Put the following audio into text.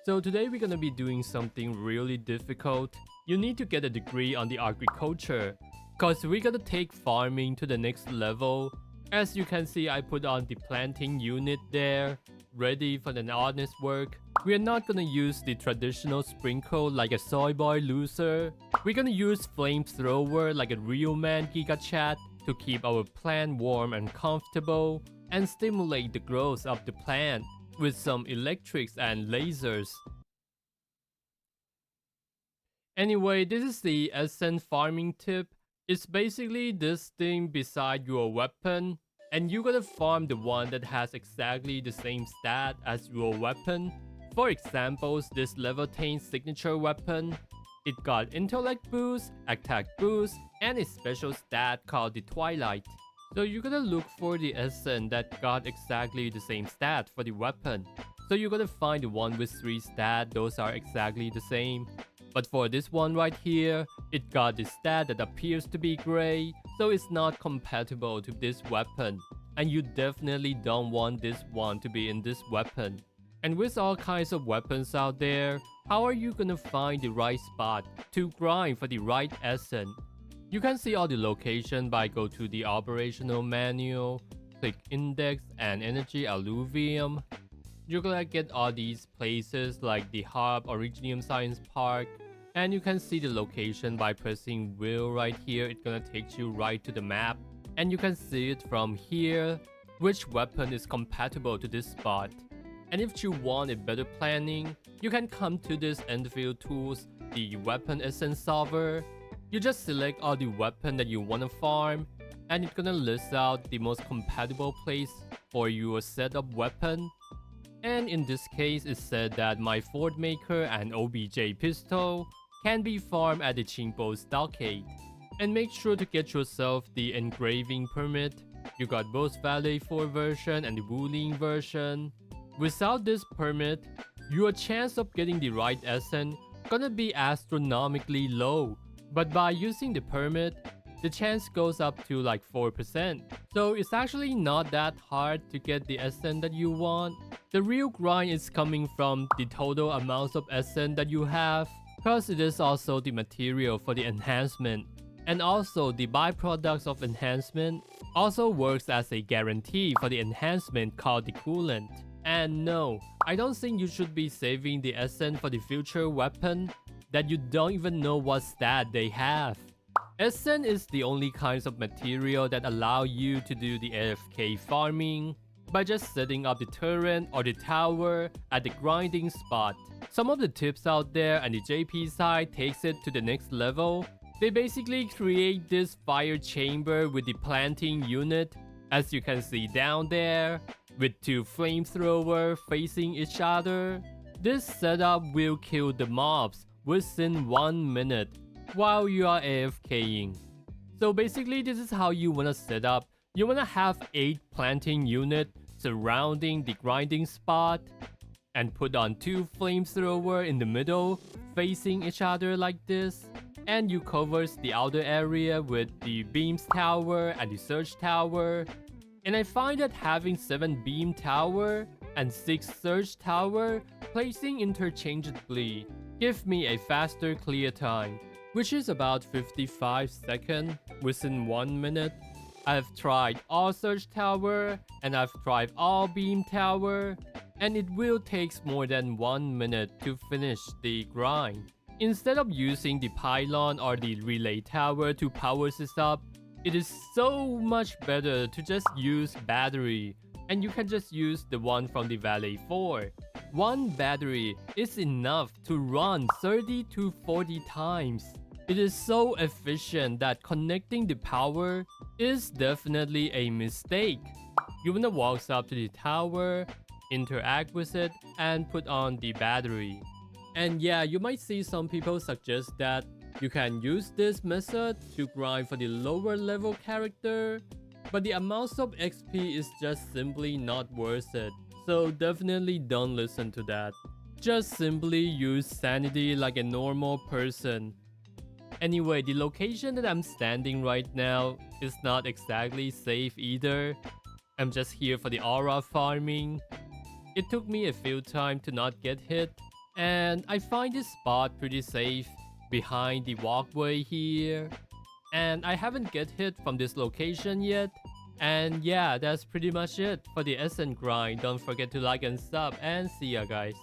So today we're gonna be doing something really difficult. You need to get a degree on the agriculture, cause we're gonna take farming to the next level. As you can see, I put on the planting unit there, ready for the honest work. We're not gonna use the traditional sprinkle like a soy boy loser. We're gonna use flamethrower like a real man Giga Chat to keep our plant warm and comfortable and stimulate the growth of the plant with some electrics and lasers. Anyway, this is the essence farming tip. It's basically this thing beside your weapon, and you gotta farm the one that has exactly the same stat as your weapon. For example, this level 10 signature weapon, it got intellect boost, attack boost, and a special stat called the Twilight. So you gotta look for the essence that got exactly the same stat for the weapon. So you gotta find the one with 3 stat, those are exactly the same. But for this one right here, it got the stat that appears to be gray, so it's not compatible to this weapon. And you definitely don't want this one to be in this weapon. And with all kinds of weapons out there, how are you gonna find the right spot to grind for the right essence? You can see all the location by go to the operational manual, click index and energy alluvium. You're gonna get all these places like the hub, Originium Science Park, and you can see the location by pressing wheel right here. It's gonna take you right to the map, and you can see it from here which weapon is compatible to this spot. And if you want a better planning, you can come to this Endfield Tools, the Weapon Essence Solver. You just select all the weapon that you want to farm, and it's gonna list out the most compatible place for your setup weapon. And in this case, it said that my Ford Maker and OBJ pistol can be farmed at the QingBo stockade. And make sure to get yourself the engraving permit. You got both Valet 4 version and the Wuling version. Without this permit, your chance of getting the right essence gonna be astronomically low. But by using the permit, the chance goes up to like 4%. So it's actually not that hard to get the essence that you want. The real grind is coming from the total amounts of essence that you have, because it is also the material for the enhancement. And also the byproducts of enhancement also works as a guarantee for the enhancement called the coolant. And no, I don't think you should be saving the essence for the future weapon that you don't even know what stat they have. Essence is the only kinds of material that allow you to do the AFK farming by just setting up the turret or the tower at the grinding spot. Some of the tips out there and the JP side takes it to the next level. They basically create this fire chamber with the planting unit, as you can see down there, with 2 flamethrowers facing each other. This setup will kill the mobs within 1 minute while you are AFKing. So basically, this is how you wanna set up. You wanna have 8 planting units surrounding the grinding spot and put on 2 flamethrowers in the middle facing each other like this. And you covers the outer area with the beams tower and the surge tower. And I find that having 7 beam tower and 6 surge tower placing interchangeably give me a faster clear time, which is about 55 seconds within 1 minute. I've tried all surge tower and I've tried all beam tower, and it will take more than 1 minute to finish the grind. Instead of using the pylon or the relay tower to power this up, it is so much better to just use battery, and you can just use the one from the Valet 4. 1 battery is enough to run 30 to 40 times. It is so efficient that connecting the power is definitely a mistake. You wanna walk up to the tower, interact with it, and put on the battery. And yeah, you might see some people suggest that you can use this method to grind for the lower level character, but the amounts of XP is just simply not worth it. So definitely don't listen to that. Just simply use sanity like a normal person. Anyway, the location that I'm standing right now is not exactly safe either. I'm just here for the aura farming. It took me a few times to not get hit, And I find this spot pretty safe behind the walkway here. And I haven't get hit from this location yet. And yeah, that's pretty much it for the Exp Grind. Don't forget to like and sub, and see ya guys.